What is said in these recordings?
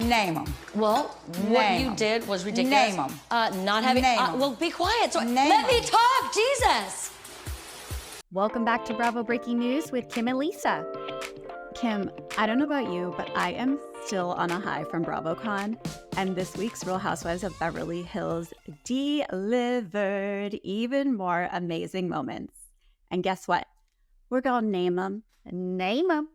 Name them. Well, what you did was ridiculous. Name them. Not having. Name 'em. Well, be quiet. So Name let me 'em. talk, Jesus. Welcome back to Bravo Breaking News with Kim and Lisa. Kim, I don't know about you, but I am still on a high from BravoCon, and this week's Real Housewives of Beverly Hills delivered even more amazing moments. And guess what? We're gonna name them. Name them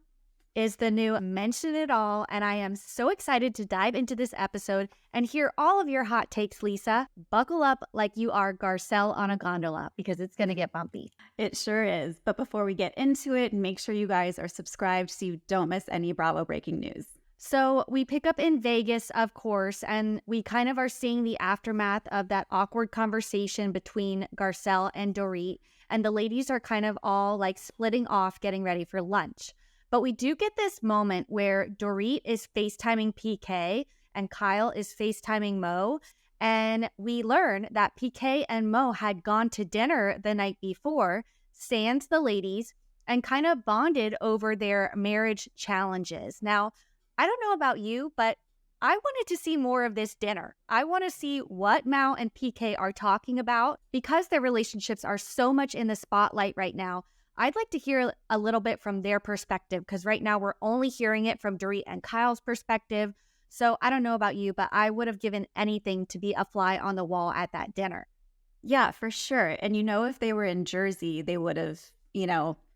is the new Mention It All, and I am so excited to dive into this episode and hear all of your hot takes, Lisa. Buckle up like you are Garcelle on a gondola, because it's going to get bumpy. It sure is. But before we get into it, make sure you guys are subscribed so you don't miss any Bravo breaking news. So we pick up in Vegas, of course, and we kind of are seeing the aftermath of that awkward conversation between Garcelle and Dorit, and the ladies are kind of all like splitting off, getting ready for lunch. But we do get this moment where Dorit is FaceTiming PK and Kyle is FaceTiming Mo. And we learn that PK and Mo had gone to dinner the night before, sans the ladies, and kind of bonded over their marriage challenges. Now, I don't know about you, but I wanted to see more of this dinner. I want to see what Mo and PK are talking about, because their relationships are so much in the spotlight right now. I'd like to hear a little bit from their perspective, because right now we're only hearing it from Dorit and Kyle's perspective. So I don't know about you, but I would have given anything to be a fly on the wall at that dinner. Yeah, for sure. And if they were in Jersey, they would have,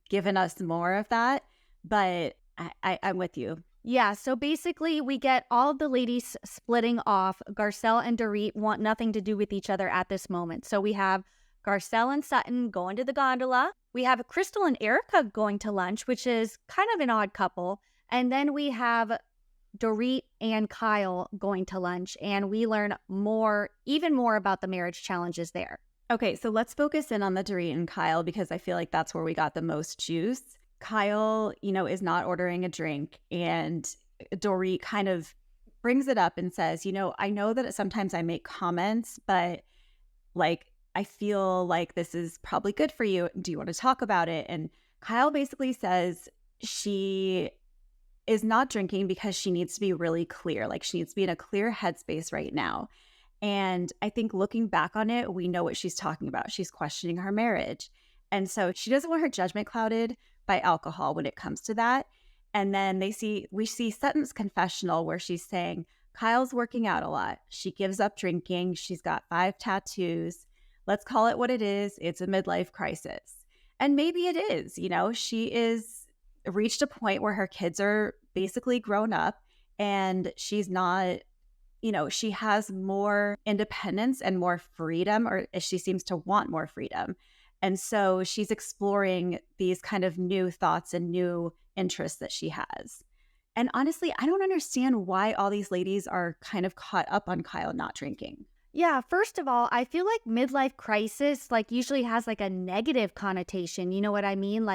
given us more of that. But I'm with you. Yeah, so basically we get all of the ladies splitting off. Garcelle and Dorit want nothing to do with each other at this moment. So we have Garcelle and Sutton going to the gondola. We have Crystal and Erica going to lunch, which is kind of an odd couple. And then we have Dorit and Kyle going to lunch, and we learn even more about the marriage challenges there. Okay, so let's focus in on the Dorit and Kyle, because I feel like that's where we got the most juice. Kyle, is not ordering a drink, and Dorit kind of brings it up and says, I know that sometimes I make comments, but I feel like this is probably good for you. Do you want to talk about it? And Kyle basically says she is not drinking because she needs to be really clear. She needs to be in a clear headspace right now. And I think looking back on it, we know what she's talking about. She's questioning her marriage. And so she doesn't want her judgment clouded by alcohol when it comes to that. And then we see Sutton's confessional where she's saying, Kyle's working out a lot. She gives up drinking. She's got 5 tattoos. Let's call it what it is. It's a midlife crisis. And maybe it is. She is reached a point where her kids are basically grown up, and she's not, she has more independence and more freedom, or she seems to want more freedom. And so she's exploring these kind of new thoughts and new interests that she has. And honestly, I don't understand why all these ladies are kind of caught up on Kyle not drinking. Yeah, first of all, I feel like midlife crisis usually has a negative connotation. You know what I mean?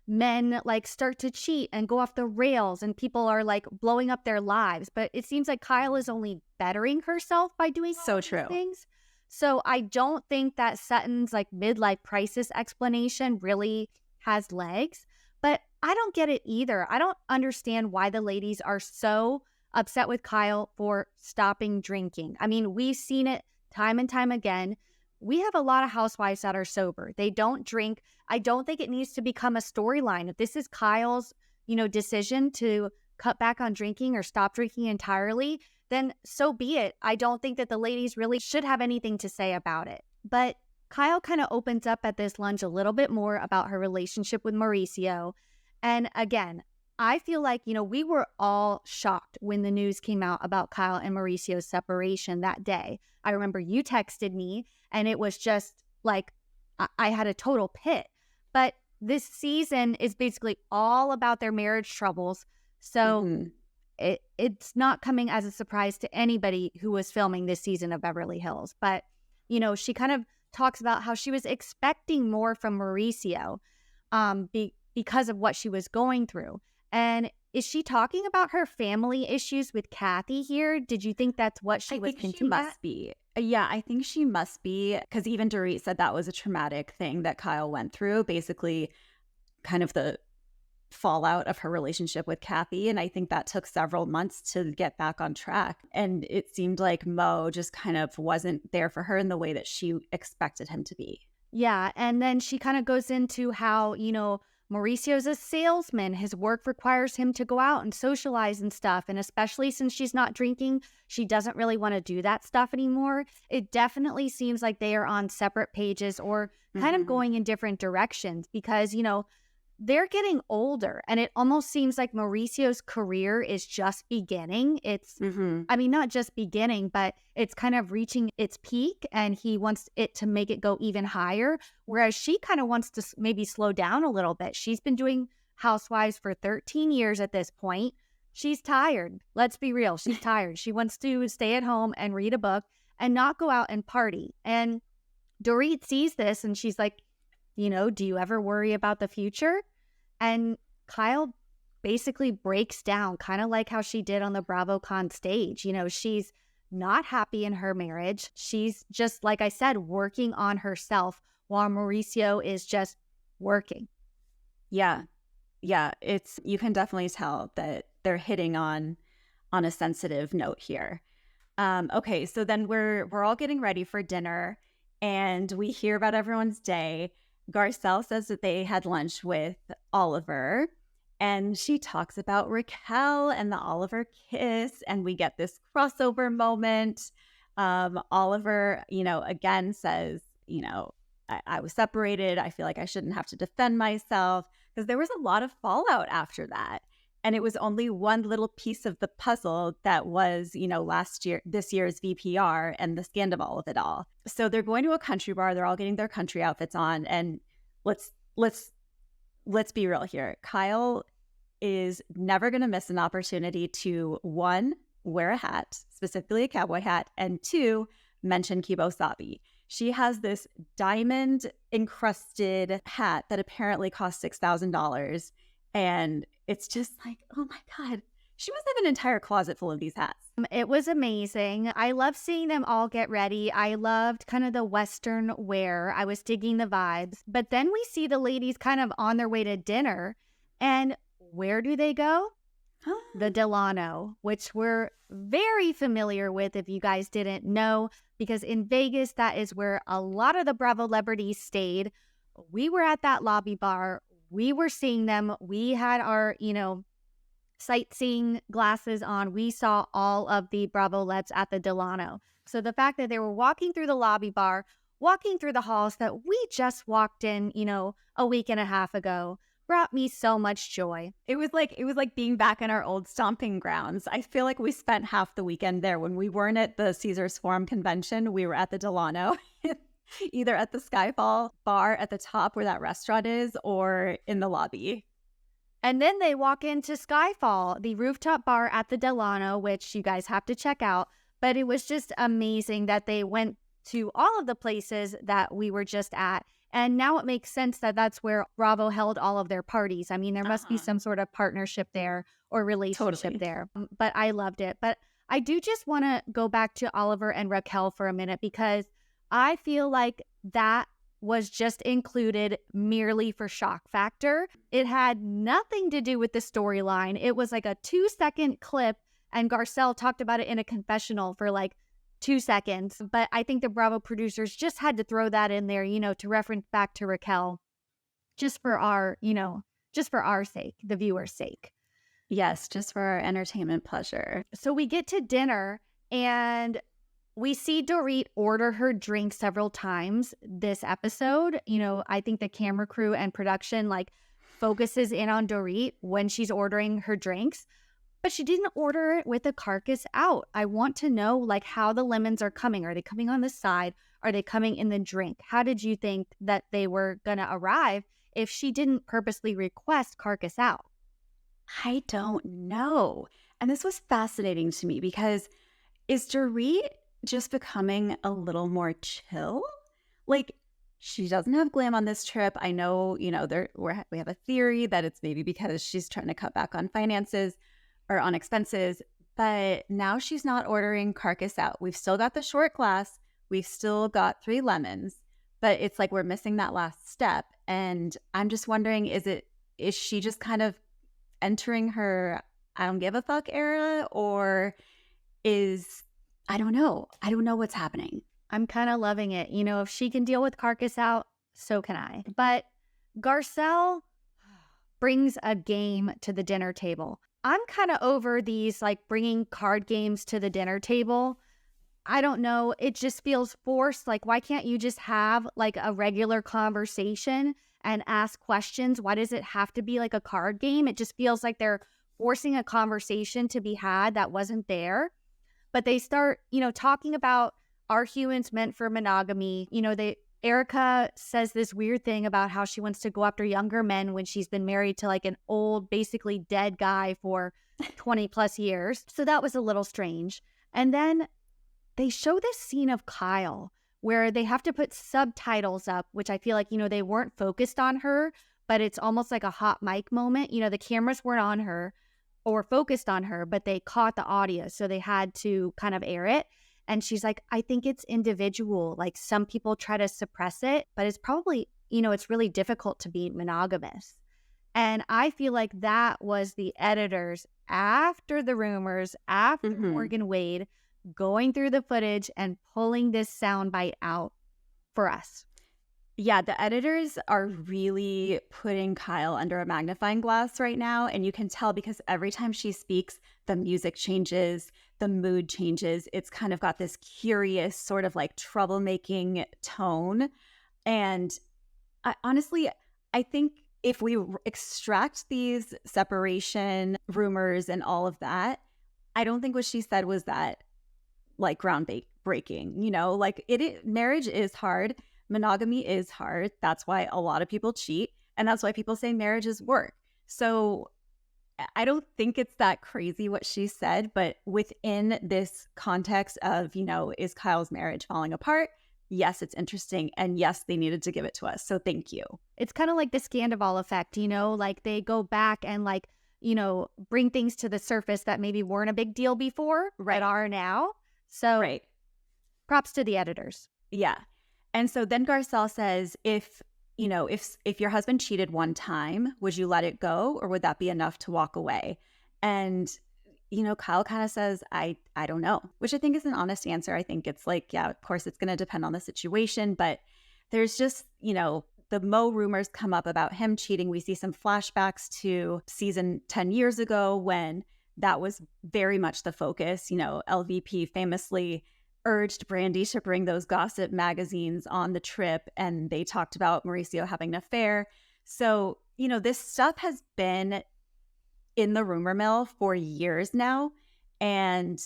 Men start to cheat and go off the rails, and people are blowing up their lives. But it seems like Kyle is only bettering herself by doing all these things. So I don't think that Sutton's midlife crisis explanation really has legs. But I don't get it either. I don't understand why the ladies are so upset with Kyle for stopping drinking. I mean, we've seen it time and time again. We have a lot of housewives that are sober. They don't drink. I don't think it needs to become a storyline. If this is Kyle's, decision to cut back on drinking or stop drinking entirely, then so be it. I don't think that the ladies really should have anything to say about it. But Kyle kind of opens up at this lunch a little bit more about her relationship with Mauricio. And again, I feel like, we were all shocked when the news came out about Kyle and Mauricio's separation that day. I remember you texted me, and it was just I had a total pit. But this season is basically all about their marriage troubles. So it's not coming as a surprise to anybody who was filming this season of Beverly Hills. But, she kind of talks about how she was expecting more from Mauricio because of what she was going through. And is she talking about her family issues with Kathy here? Did you think that's what she was hinting at? She must be. Yeah, I think she must be, because even Dorit said that was a traumatic thing that Kyle went through. Basically, kind of the fallout of her relationship with Kathy. And I think that took several months to get back on track. And it seemed like Mo just kind of wasn't there for her in the way that she expected him to be. Yeah. And then she kind of goes into how, Mauricio's a salesman. His work requires him to go out and socialize and stuff. And especially since she's not drinking, she doesn't really want to do that stuff anymore. It definitely seems like they are on separate pages or kind of going in different directions because, they're getting older and it almost seems like Mauricio's career is just beginning. It's, I mean, not just beginning, but it's kind of reaching its peak and he wants it to make it go even higher. Whereas she kind of wants to maybe slow down a little bit. She's been doing Housewives for 13 years at this point. She's tired. Let's be real. She's tired. She wants to stay at home and read a book and not go out and party. And Dorit sees this and she's like, do you ever worry about the future? And Kyle basically breaks down, kind of like how she did on the BravoCon stage. She's not happy in her marriage. She's just, like I said, working on herself while Mauricio is just working. Yeah. You can definitely tell that they're hitting on a sensitive note here. Okay, so then we're all getting ready for dinner and we hear about everyone's day. Garcelle says that they had lunch with Oliver and she talks about Raquel and the Oliver kiss and we get this crossover moment. Oliver, again says, I was separated. I feel like I shouldn't have to defend myself because there was a lot of fallout after that. And it was only one little piece of the puzzle that was, this year's VPR and the scandal of it all. So they're going to a country bar. They're all getting their country outfits on. And let's be real here. Kyle is never going to miss an opportunity to, one, wear a hat, specifically a cowboy hat, and two, mention Kibo Sabi. She has this diamond encrusted hat that apparently cost $6,000. And it's just like, oh my God, she must have an entire closet full of these hats. It was amazing. I love seeing them all get ready. I loved kind of the Western wear. I was digging the vibes. But then we see the ladies kind of on their way to dinner. And where do they go? The Delano, which we're very familiar with if you guys didn't know, because in Vegas, that is where a lot of the Bravo celebrities stayed. We were at that lobby bar. We were seeing them. We had our, sightseeing glasses on. We saw all of the Bravo-lets at the Delano. So the fact that they were walking through the lobby bar, walking through the halls that we just walked in, a week and a half ago, brought me so much joy. It was like being back in our old stomping grounds. I feel like we spent half the weekend there. When we weren't at the Caesars Forum convention, we were at the Delano. Either at the Skyfall bar at the top where that restaurant is or in the lobby. And then they walk into Skyfall, the rooftop bar at the Delano, which you guys have to check out. But it was just amazing that they went to all of the places that we were just at. And now it makes sense that that's where Bravo held all of their parties. I mean, there must be some sort of partnership there or relationship there. But I loved it. But I do just want to go back to Oliver and Raquel for a minute because I feel like that was just included merely for shock factor. It had nothing to do with the storyline. It was like a 2-second clip, and Garcelle talked about it in a confessional for like 2 seconds. But I think the Bravo producers just had to throw that in there, to reference back to Raquel, just for our sake, the viewer's sake. Yes, just for our entertainment pleasure. So we get to dinner, and we see Dorit order her drink several times this episode. I think the camera crew and production focuses in on Dorit when she's ordering her drinks, but she didn't order it with the carcass out. I want to know how the lemons are coming. Are they coming on the side? Are they coming in the drink? How did you think that they were going to arrive if she didn't purposely request carcass out? I don't know. And this was fascinating to me because is Dorit just becoming a little more chill? She doesn't have glam on this trip. I know, we have a theory that it's maybe because she's trying to cut back on finances or on expenses, but now she's not ordering carcass out. We've still got the short glass. We've still got 3 lemons, but it's like we're missing that last step. And I'm just wondering, is it is she just kind of entering her I don't give a fuck era, or I don't know. I don't know what's happening. I'm kind of loving it. If she can deal with Carcass out, so can I. But Garcelle brings a game to the dinner table. I'm kind of over these like bringing card games to the dinner table. I don't know. It just feels forced. Like, why can't you just have like a regular conversation and ask questions? Why does it have to be like a card game? It just feels like they're forcing a conversation to be had that wasn't there. But they start, talking about, are humans meant for monogamy? Erica says this weird thing about how she wants to go after younger men when she's been married to like an old, basically dead guy for 20 plus years. So that was a little strange. And then they show this scene of Kyle where they have to put subtitles up, which I feel like, they weren't focused on her, but it's almost like a hot mic moment. The cameras weren't on her or focused on her, but they caught the audio. So they had to kind of air it. And she's like, I think it's individual. Like, some people try to suppress it, but it's probably, it's really difficult to be monogamous. And I feel like that was the editors after the rumors, after Morgan Wade, going through the footage and pulling this soundbite out for us. Yeah, the editors are really putting Kyle under a magnifying glass right now. And you can tell because every time she speaks, the music changes, the mood changes. It's kind of got this curious sort of like troublemaking tone. And honestly, I think if we extract these separation rumors and all of that, I don't think what she said was that like groundbreaking. Like marriage is hard. Monogamy is hard. That's why a lot of people cheat. And that's why people say marriage is work. So I don't think it's that crazy what she said, but within this context of, is Kyle's marriage falling apart? Yes, it's interesting. And yes, they needed to give it to us. So thank you. It's kind of like the Scandival effect, like they go back and like, bring things to the surface that maybe weren't a big deal before, right, but are now. So right. Props to the editors. Yeah. And so then Garcelle says, if your husband cheated one time, would you let it go, or would that be enough to walk away? And, Kyle kind of says, I don't know, which I think is an honest answer. I think it's like, yeah, of course it's going to depend on the situation, but there's just, the Mo rumors come up about him cheating. We see some flashbacks to season 10 years ago when that was very much the focus. LVP famously urged Brandy to bring those gossip magazines on the trip, and they talked about Mauricio having an affair. So, this stuff has been in the rumor mill for years now. And,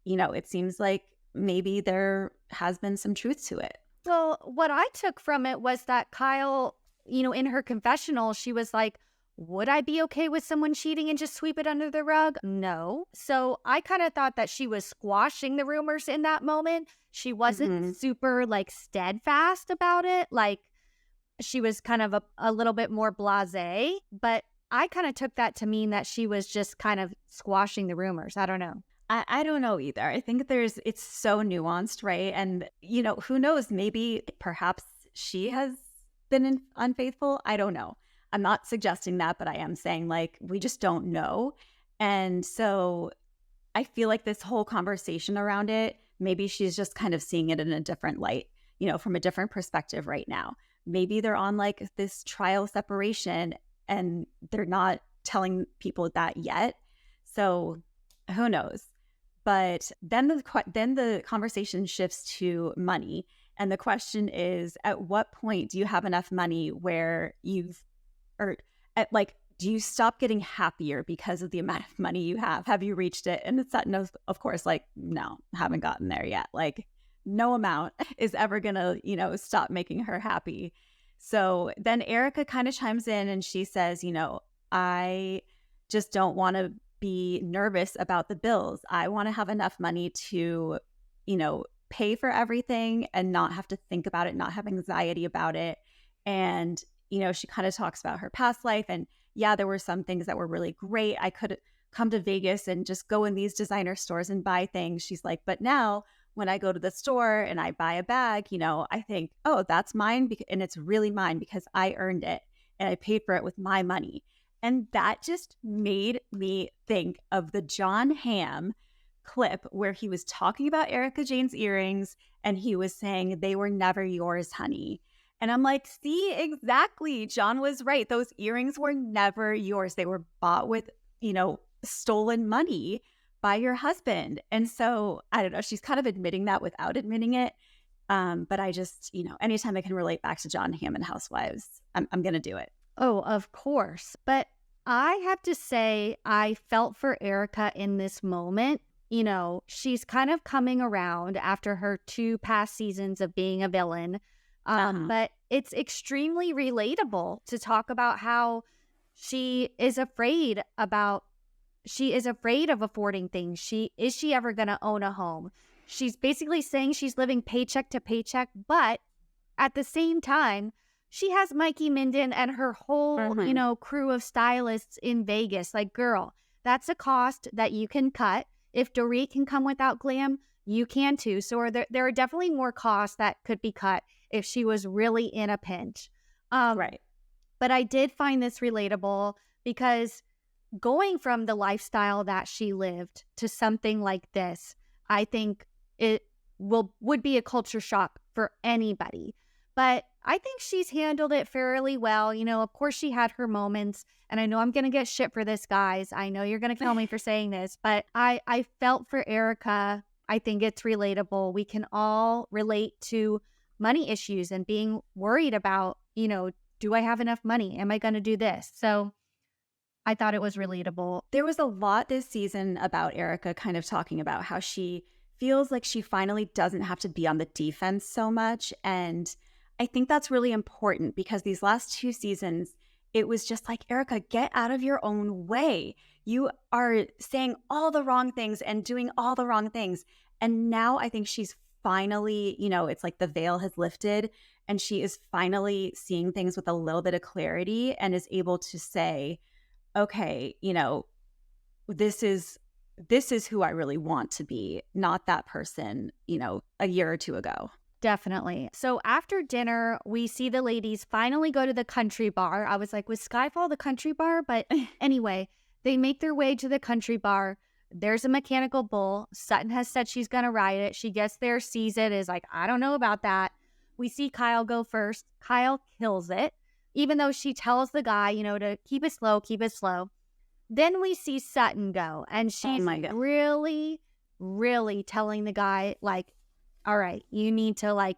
it seems like maybe there has been some truth to it. Well, what I took from it was that Kyle, in her confessional, she was like, would I be okay with someone cheating and just sweep it under the rug? No. So I kind of thought that she was squashing the rumors in that moment. She wasn't super like steadfast about it. Like, she was kind of a little bit more blasé, but I kind of took that to mean that she was just kind of squashing the rumors. I don't know. I don't know either. I think it's so nuanced, right? And, who knows, maybe perhaps she has been unfaithful. I don't know. I'm not suggesting that, but I am saying like, we just don't know. And so I feel like this whole conversation around it, maybe she's just kind of seeing it in a different light, from a different perspective right now. Maybe they're on like this trial separation and they're not telling people that yet. So who knows? But then the conversation shifts to money. And the question is, at what point do you have enough money where do you stop getting happier because of the amount of money you have? Have you reached it? And it's Sutton, of course, like, no, haven't gotten there yet. Like, no amount is ever gonna, stop making her happy. So then Erica kind of chimes in and she says, I just don't want to be nervous about the bills. I want to have enough money to, pay for everything and not have to think about it, not have anxiety about it. And she kind of talks about her past life. And yeah, there were some things that were really great. I could come to Vegas and just go in these designer stores and buy things. She's like, but now when I go to the store and I buy a bag, I think, oh, that's mine. And it's really mine because I earned it and I paid for it with my money. And that just made me think of the John Hamm clip where he was talking about Erica Jane's earrings and he was saying they were never yours, honey. And I'm like, see, exactly. John was right. Those earrings were never yours. They were bought with, stolen money by your husband. And so I don't know, she's kind of admitting that without admitting it. But I just, anytime I can relate back to John Hamm and Housewives, I'm going to do it. Oh, of course. But I have to say, I felt for Erica in this moment. She's kind of coming around after her 2 past seasons of being a villain. But it's extremely relatable to talk about how she is afraid of affording things. Is she ever going to own a home? She's basically saying she's living paycheck to paycheck, but at the same time, she has Mikey Minden and her whole, crew of stylists in Vegas. Like, girl, that's a cost that you can cut. If Dorit can come without glam, you can too. So there are definitely more costs that could be cut if she was really in a pinch. Right. But I did find this relatable because going from the lifestyle that she lived to something like this, I think it would be a culture shock for anybody. But I think she's handled it fairly well. Of course she had her moments, and I know I'm going to get shit for this, guys. I know you're going to kill me for saying this, but I felt for Erica. I think it's relatable. We can all relate to money issues and being worried about, do I have enough money? Am I going to do this? So I thought it was relatable. There was a lot this season about Erica kind of talking about how she feels like she finally doesn't have to be on the defense so much. And I think that's really important because these last 2 seasons, it was just like, Erica, get out of your own way. You are saying all the wrong things and doing all the wrong things. And now I think she's finally, it's like the veil has lifted and she is finally seeing things with a little bit of clarity and is able to say, okay, this is who I really want to be, not that person, a year or 2 ago. Definitely. So after dinner, we see the ladies finally go to the country bar. I was like, was Skyfall the country bar? But anyway, they make their way to the country bar. There's a mechanical bull. Sutton has said she's going to ride it. She gets there, sees it, is like, I don't know about that. We see Kyle go first. Kyle kills it, even though she tells the guy, to keep it slow, keep it slow. Then we see Sutton go, and she's really, really telling the guy, like, all right, you need to,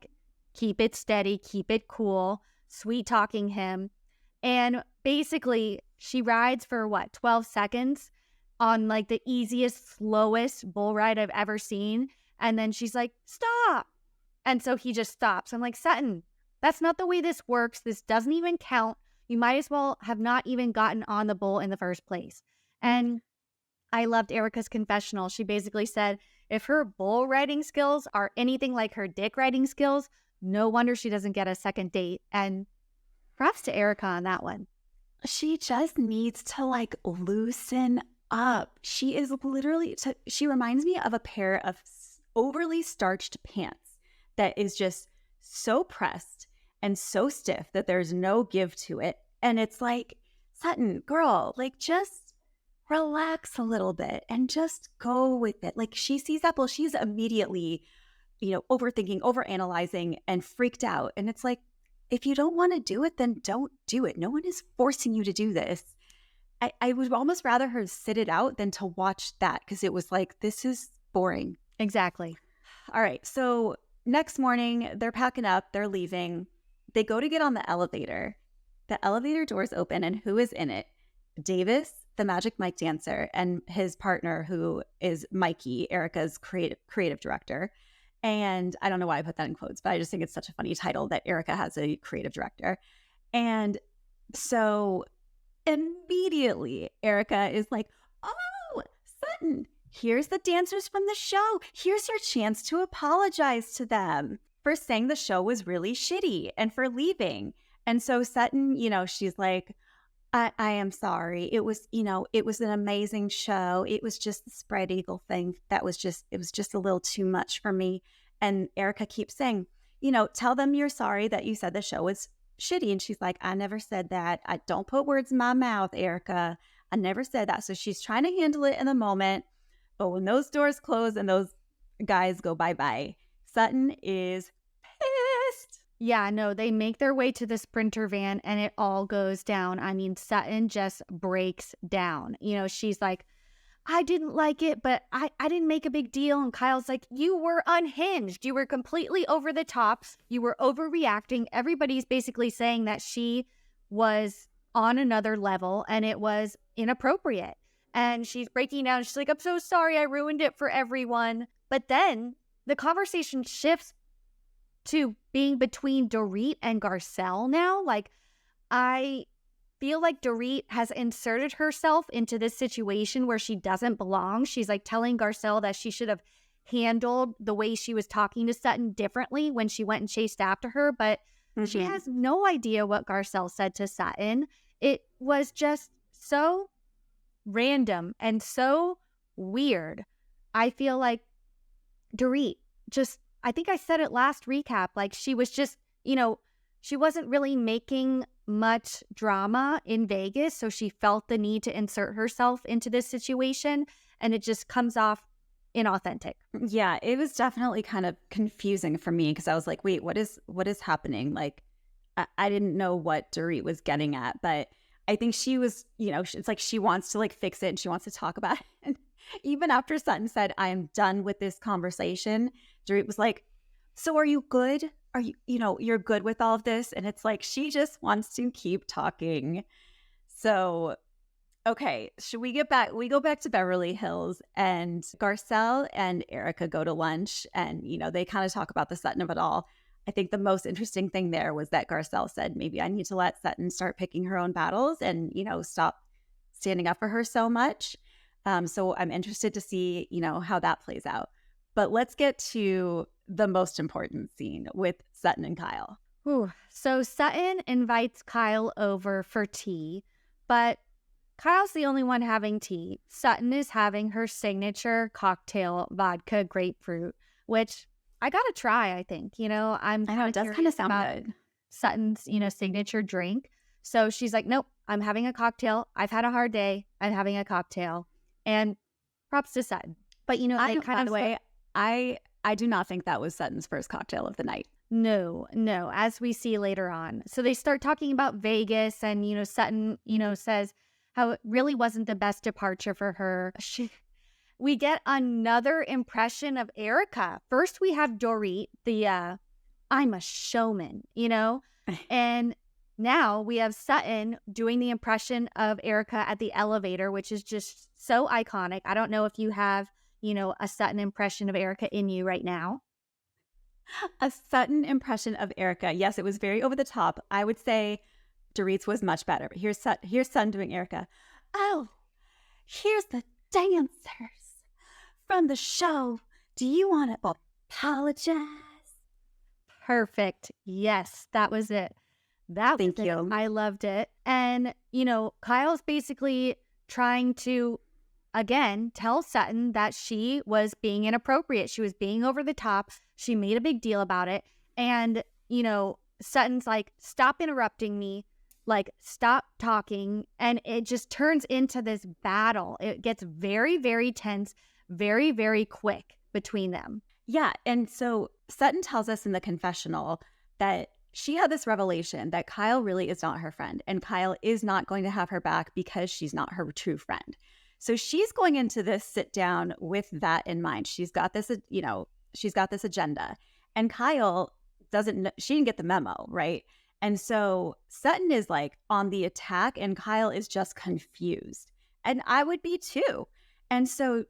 keep it steady, keep it cool, sweet talking him. And basically, she rides for 12 seconds on, the easiest, slowest bull ride I've ever seen. And then she's like, stop. And so he just stops. I'm like, Sutton, that's not the way this works. This doesn't even count. You might as well have not even gotten on the bull in the first place. And I loved Erica's confessional. She basically said, if her bull riding skills are anything like her dick riding skills, no wonder she doesn't get a second date. And props to Erica on that one. She just needs to loosen up. She is literally, she reminds me of a pair of overly starched pants that is just so pressed and so stiff that there's no give to it. And it's like, Sutton, girl, just relax a little bit and just go with it. She sees that bull, she's immediately, overthinking, overanalyzing, and freaked out. And it's like, if you don't want to do it, then don't do it. No one is forcing you to do this. I would almost rather her sit it out than to watch that because it was like, this is boring. Exactly. All right. So next morning, they're packing up, they're leaving. They go to get on the elevator. The elevator doors open, and who is in it? Davis, the Magic Mike dancer, and his partner, who is Mikey, Erica's creative director. And I don't know why I put that in quotes, but I just think it's such a funny title that Erica has a creative director. And so immediately Erica is like, oh, Sutton, here's the dancers from the show. Here's your chance to apologize to them for saying the show was really shitty and for leaving. And so Sutton, she's like, I am sorry. It was an amazing show. It was just the spread eagle thing. It was just a little too much for me. And Erica keeps saying, tell them you're sorry that you said the show was shitty. And she's like, I never said that. I don't put words in my mouth, Erica. I never said that. So she's trying to handle it in the moment. But when those doors close and those guys go bye-bye, Sutton is pissed. Yeah, no, they make their way to the Sprinter van and it all goes down. I mean, Sutton just breaks down. She's like, I didn't like it, but I didn't make a big deal. And Kyle's like, you were unhinged. You were completely over the top. You were overreacting. Everybody's basically saying that she was on another level and it was inappropriate. And she's breaking down. She's like, I'm so sorry. I ruined it for everyone. But then the conversation shifts to being between Dorit and Garcelle now. Like, I feel like Dorit has inserted herself into this situation where she doesn't belong. She's like telling Garcelle that she should have handled the way she was talking to Sutton differently when she went and chased after her. But she has no idea what Garcelle said to Sutton. It was just so random and so weird. I feel like Dorit just, I think I said it last recap, like she was just, she wasn't really making much drama in Vegas, so she felt the need to insert herself into this situation, and it just comes off inauthentic. Yeah, it was definitely kind of confusing for me because I was like, wait, what is happening? Like, I didn't know what Dorit was getting at, but I think she was, it's like she wants to like fix it and she wants to talk about it. And even after Sutton said, I am done with this conversation, Dorit was like, so are you good? Are you, you're good with all of this? And it's like, she just wants to keep talking. So, okay, should we get back? We go back to Beverly Hills and Garcelle and Erica go to lunch and, they kind of talk about the Sutton of it all. I think the most interesting thing there was that Garcelle said, maybe I need to let Sutton start picking her own battles and, stop standing up for her so much. So I'm interested to see, how that plays out. But let's get to the most important scene with Sutton and Kyle. Ooh. So Sutton invites Kyle over for tea, but Kyle's the only one having tea. Sutton is having her signature cocktail vodka grapefruit, which I gotta try, I think. I know it does kind of sound good. Sutton's, signature drink. So she's like, nope, I'm having a cocktail. I've had a hard day. I'm having a cocktail. And props to Sutton. But, by the way, I do not think that was Sutton's first cocktail of the night. No, as we see later on. So they start talking about Vegas and, Sutton, says how it really wasn't the best departure for her. We get another impression of Erica. First, we have Dorit, the I'm a showman, and now we have Sutton doing the impression of Erica at the elevator, which is just so iconic. I don't know if you have, a Sutton impression of Erica in you right now. A Sutton impression of Erica. Yes, it was very over the top. I would say Dorit's was much better. But here's Sutton doing Erica. Oh, here's the dancers from the show. Do you want to apologize? Perfect. Yes, that was it. Thank you. I loved it. And, Kyle's basically trying to, again, tell Sutton that she was being inappropriate. She was being over the top. She made a big deal about it. And, Sutton's like, stop interrupting me. Like, stop talking. And it just turns into this battle. It gets very, very tense, very, very quick between them. Yeah. And so Sutton tells us in the confessional that she had this revelation that Kyle really is not her friend. And Kyle is not going to have her back because she's not her true friend. So she's going into this sit down with that in mind. She's got this, she's got this agenda. And Kyle she didn't get the memo, right? And so Sutton is like on the attack and Kyle is just confused. And I would be too. And so,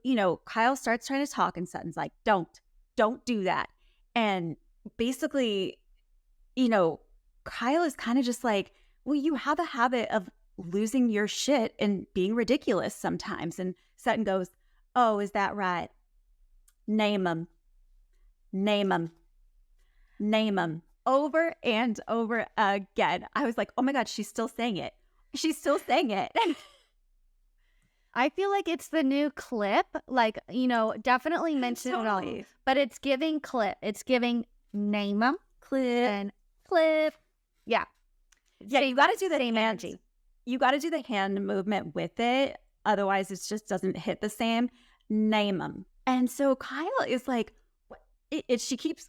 Kyle starts trying to talk and Sutton's like, don't do that. And basically, Kyle is kind of just like, well, you have a habit of losing your shit and being ridiculous sometimes. And Sutton goes, oh, is that right? Name them. Name them. Name them. Over and over again. I was like, oh my God, she's still saying it. She's still saying it. I feel like it's the new clip. Like, definitely mention it all. But it's giving clip. It's giving name them. Clip. And clip. Yeah. Yeah, you got to do the same hand. energy. You got to do the hand movement with it. Otherwise, it just doesn't hit the same. Name them. And so Kyle is like,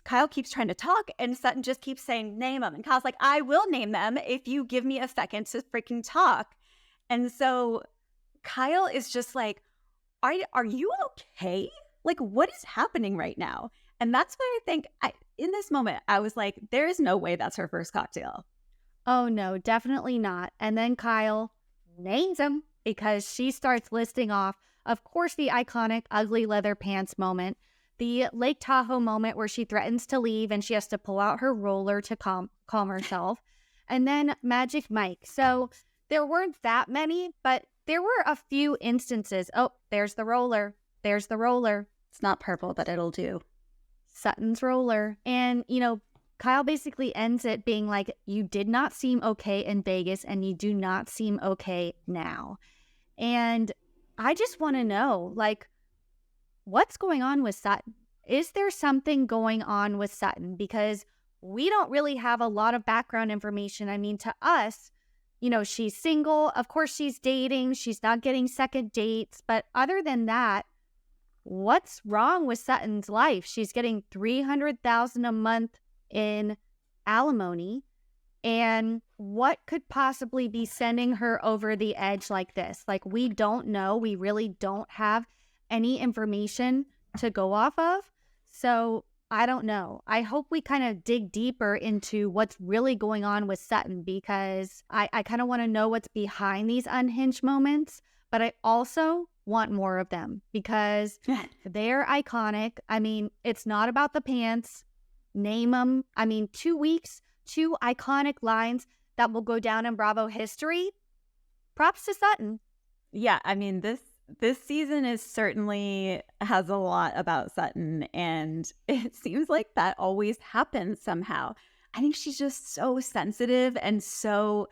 Kyle keeps trying to talk, and Sutton just keeps saying, name them. And Kyle's like, I will name them if you give me a second to freaking talk. And so Kyle is just like, are you okay? Like, what is happening right now? And that's why I think in this moment, I was like, there is no way that's her first cocktail. Oh, no, definitely not. And then Kyle names him because she starts listing off, of course, the iconic ugly leather pants moment, the Lake Tahoe moment where she threatens to leave and she has to pull out her roller to calm herself, and then Magic Mike. So there weren't that many, but there were a few instances. Oh, there's the roller. There's the roller. It's not purple, but it'll do. Sutton's roller. And, Kyle basically ends it being like, you did not seem okay in Vegas and you do not seem okay now. And I just want to know, like, what's going on with Sutton? Is there something going on with Sutton? Because we don't really have a lot of background information. I mean, to us, she's single. Of course, she's dating. She's not getting second dates. But other than that, what's wrong with Sutton's life? She's getting $300,000 a month in alimony. And what could possibly be sending her over the edge like this? Like, we don't know. We really don't have any information to go off of. So I don't know. I hope we kind of dig deeper into what's really going on with Sutton, because I kind of want to know what's behind these unhinged moments. But I also want more of them because they're iconic. I mean, it's not about the pants. Name them. I mean, 2 weeks, 2 iconic lines that will go down in Bravo history. Props to Sutton. Yeah, I mean, this season is certainly has a lot about Sutton, and it seems like that always happens somehow. I think she's just so sensitive, and so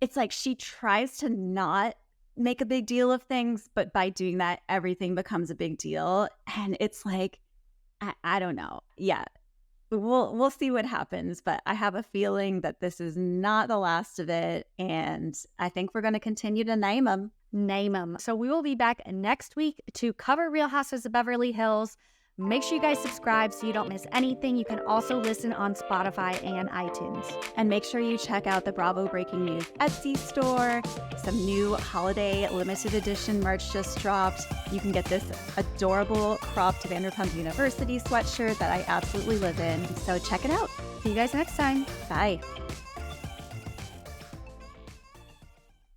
it's like she tries to not make a big deal of things, but by doing that, everything becomes a big deal. And it's like, I don't know. Yeah. We'll see what happens, but I have a feeling that this is not the last of it, and I think we're going to continue to name them. Name them. So we will be back next week to cover Real Housewives of Beverly Hills. Make sure you guys subscribe so you don't miss anything. You can also listen on Spotify and iTunes. And make sure you check out the Bravo Breaking News Etsy store. Some new holiday limited edition merch just dropped. You can get this adorable cropped Vanderpump University sweatshirt that I absolutely live in. So check it out. See you guys next time. Bye.